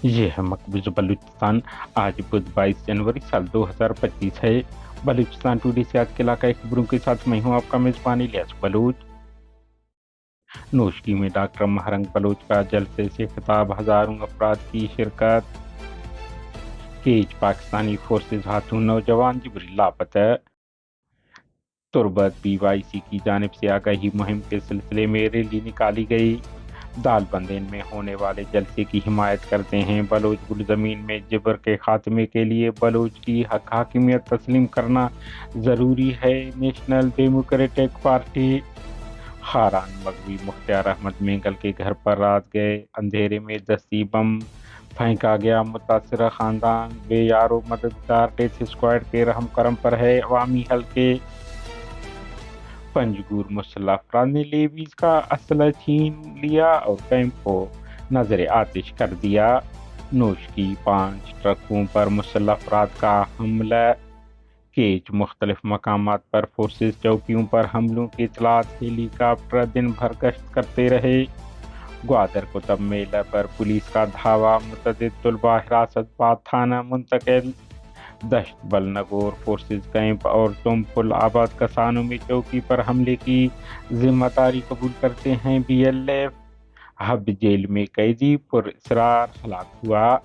ये है मकबूज बलूचिस्तान। आज बुध 22 जनवरी साल 2025 है। बलूचिस्तान टुडे से आज के इलाकाई खबरों के साथ मैं हूँ आपका मेजबान इलियास बलूच। नोशकी में डॉक्टर महरंग बलोच का जलसे से खिताब, हजारों अफराद की शिरकत। केज पाकिस्तानी फोर्सेज हाथों नौजवान जिब्रील लापता। तुर्बत BYC की जानिब से आगाही मुहिम के सिलसिले में रैली निकाली गई। दालबंदेन में होने वाले जलसे की हिमायत करते हैं बलोच। गुलजमीन में जबर के खात्मे के लिए बलोच की हक हाकिमियत तस्लीम करना ज़रूरी है, नेशनल डेमोक्रेटिक पार्टी। खारान मगवी मुख्तियार अहमद मेंगल के घर पर रात गए अंधेरे में दस्ती बम फेंका गया। मुतासरा खानदान बेयारो मददगार डेथ स्क्वाड के रहम करम पर है। अवामी हल्के पंजगूर मुसल्लह अफराद ने लेवीज का असला छीन लिया और कैंप को नजर आतिश कर दिया। नोश की 5 ट्रकों पर मुसल्लह अफराद का हमला। केज मुख्तलिफ मकामात पर फोर्सेज चौकियों पर हमलों की इतलात, हेलीकॉप्टर दिन भर गश्त करते रहे। ग्वादर कुतब मेला पर पुलिस का धावा, मुतअद्दिद तुलबा हिरासत बाद थाना मुंतकिल। दश्त बल नगोर फोर्सेज कैंप और तुमपुल आबाद कसानों में चौकी पर हमले की जिम्मेदारी कबूल करते हैं BLF। हब जेल में कैदी पुरअसरार हलाक हुआ।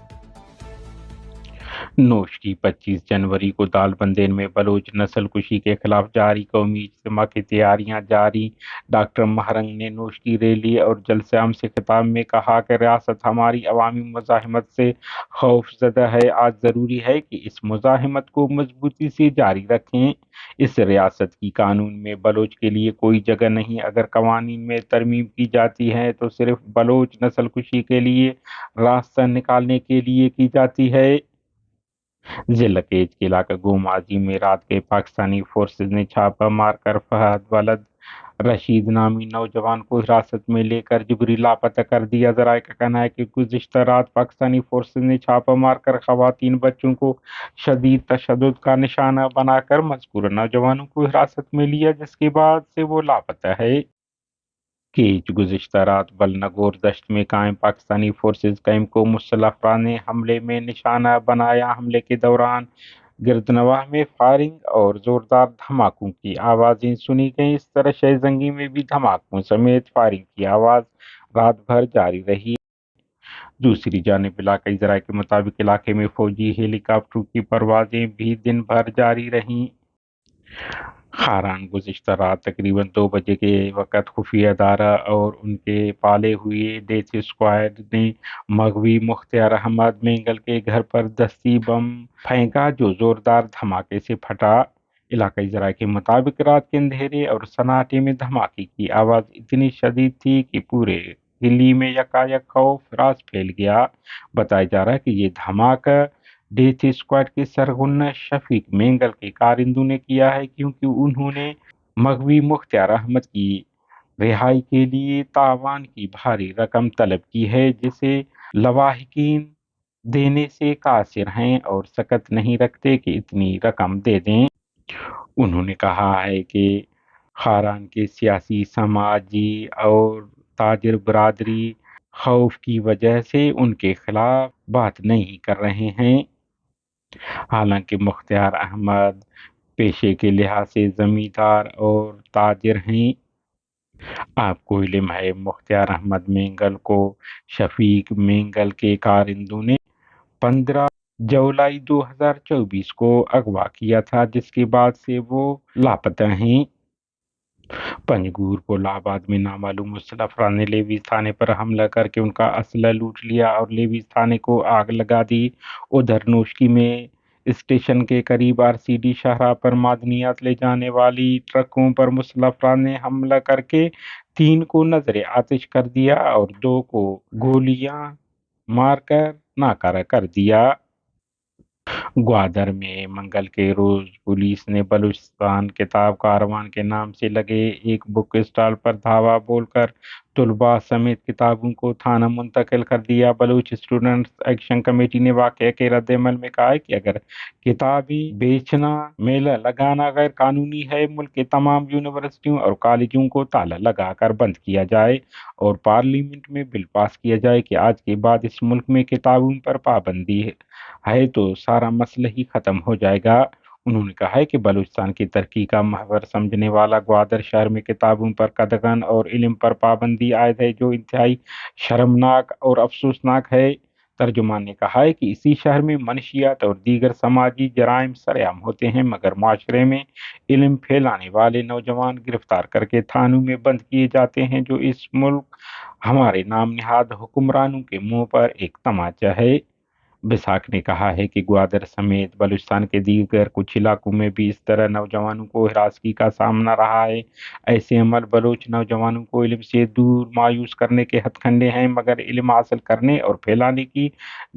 नोश की 25 जनवरी को दालबंदेन में बलोच नस्ल कुशी के खिलाफ जारी कौमी इज्तिमा की तैयारियां जारी। डॉक्टर महरंग ने नोश की रैली और जलसाम से खिताब में कहा कि रियासत हमारी अवामी मुजाहिमत से खौफजदा है। आज ज़रूरी है कि इस मुजाहिमत को मजबूती से जारी रखें। इस रियासत की कानून में बलोच के लिए कोई जगह नहीं। अगर कवानीन में तरमीम की जाती है तो सिर्फ बलोच नस्ल कुशी के लिए रास्ता निकालने के लिए की जाती है। जिला केज के इलाका गोमाजी में रात के पाकिस्तानी फोर्सेज ने छापा मारकर फहद वलद रशीद नामी नौजवान को हिरासत में लेकर जबरी लापता कर दिया। जराये का कहना है कि गुज़िश्ता रात पाकिस्तानी फोर्सेज ने छापा मारकर खवातीन बच्चों को शदीद तशद्दुद का निशाना बनाकर मज़कूर नौजवानों को हिरासत में लिया, जिसके बाद से वो लापता है। केज गुज़िश्ता रात बलनगोर दश्त में कायम पाकिस्तानी फोर्सेज कैंप को मुसल्लह अफराद ने हमले में निशाना बनाया। हमले के दौरान गिरदनवाह में फायरिंग और जोरदार धमाकों की आवाज़ें सुनी गईं। इस तरह शेरजंगी में भी धमाकों समेत फायरिंग की आवाज़ रात भर जारी रही। दूसरी जानिब इलाकाई ज़राए के मुताबिक इलाके में फौजी हेलीकॉप्टरों की परवाजें भी दिन भर जारी रहीं। खारान गुज़िश्ता रात तकरीबन 2 बजे के वक़्त खुफिया अदारा और उनके पाले हुए डेथ स्क्वाड ने मगवी मुख्तियार अहमद मेंगल के घर पर दस्ती बम फेंका, जो जोरदार धमाके से फटा। इलाकाई ज़राए के मुताबिक रात के अंधेरे और सन्नाटे में धमाके की आवाज़ इतनी शदीद थी कि पूरे दिल्ली में यकायक खौफ रास फैल गया। बताया जा रहा है कि ये धमाका डेथ स्क्वाड के सरगना शफीक मेंगल के कारिंदों ने किया है, क्योंकि उन्होंने मगवी मुख्तियार अहमद की रिहाई के लिए तावान की भारी रकम तलब की है, जिसे लवाहिकीन देने से कासिर हैं और सकत नहीं रखते कि इतनी रकम दे दें। उन्होंने कहा है कि खारान के सियासी, समाजी और ताजिर बरादरी खौफ की वजह से उनके खिलाफ बात नहीं कर रहे हैं। हालांकि मुख्तियार अहमद पेशे के लिहाज से जमींदार और ताजिर हैं। आपको इल्म है मुख्तियार अहमद मेंगल को शफीक मेंगल के कारिंदों ने 15 जुलाई 2024 को अगवा किया था, जिसके बाद से वो लापता हैं। पंजगूर कोलाबाद में नामालूम मुसल्लह अफराद ने लेवीज थाने पर हमला करके उनका असला लूट लिया और लेवीज थाने को आग लगा दी। उधर नोशकी में स्टेशन के करीब RCD शाहराह पर मादनियात ले जाने वाली ट्रकों पर मुसल्लह अफराद ने हमला करके 3 को नजर आतिश कर दिया और 2 को गोलियां मारकर नाकारा कर दिया। ग्वादर में मंगल के रोज पुलिस ने बलूचिस्तान किताब कारवान के नाम से लगे एक बुक स्टॉल पर धावा बोलकर طلباء سمیت کتابوں کو تھانہ منتقل کر دیا۔ بلوچ اسٹوڈنٹس ایکشن کمیٹی نے واقعے کے رد عمل میں کہا ہے کہ اگر کتابیں بیچنا، میلہ لگانا غیر قانونی ہے، ملک کے تمام یونیورسٹیوں اور کالجوں کو تالا لگا کر بند کیا جائے اور پارلیمنٹ میں بل پاس کیا جائے کہ آج کے بعد اس ملک میں کتابوں پر پابندی ہے تو سارا مسئلہ ہی ختم ہو جائے گا۔ انہوں نے کہا ہے کہ بلوچستان کی ترقی کا محور سمجھنے والا گوادر شہر میں کتابوں پر قدغن اور علم پر پابندی عائد ہے، جو انتہائی شرمناک اور افسوسناک ہے۔ ترجمان نے کہا ہے کہ اسی شہر میں منشیات اور دیگر سماجی جرائم سرعام ہوتے ہیں، مگر معاشرے میں علم پھیلانے والے نوجوان گرفتار کر کے تھانوں میں بند کیے جاتے ہیں، جو اس ملک ہمارے نام نہاد حکمرانوں کے منہ پر ایک تماچا ہے۔ بساک نے کہا ہے کہ گوادر سمیت بلوچستان کے دیگر کچھ علاقوں میں بھی اس طرح نوجوانوں کو ہراسگی کا سامنا رہا ہے۔ ایسے عمل بلوچ نوجوانوں کو علم سے دور مایوس کرنے کے ہتھ کنڈے ہیں، مگر علم حاصل کرنے اور پھیلانے کی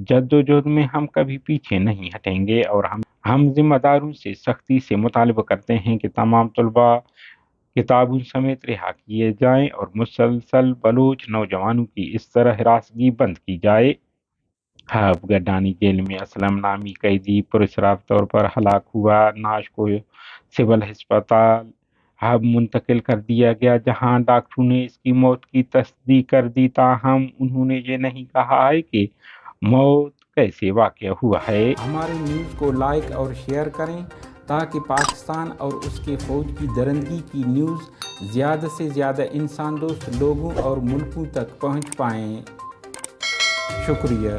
جدوجہد میں ہم کبھی پیچھے نہیں ہٹیں گے اور ہم ذمہ داروں سے سختی سے مطالبہ کرتے ہیں کہ تمام طلباء کتابوں سمیت رہا کیے جائیں اور مسلسل بلوچ نوجوانوں کی اس طرح ہراسگی بند کی جائے۔ گڈانی جیل میں اسلم نامی قیدی پراسرار طور پر ہلاک ہوا۔ نعش کو سول ہسپتال منتقل کر دیا گیا، جہاں ڈاکٹروں نے اس کی موت کی تصدیق کر دی، تاہم انہوں نے یہ نہیں کہا ہے کہ موت کیسے واقع ہوا ہے۔ ہمارے نیوز کو لائک اور شیئر کریں تاکہ پاکستان اور اس کے فوج کی درندگی کی نیوز زیادہ سے زیادہ انسان دوست لوگوں اور ملکوں تک پہنچ پائیں۔ شکریہ۔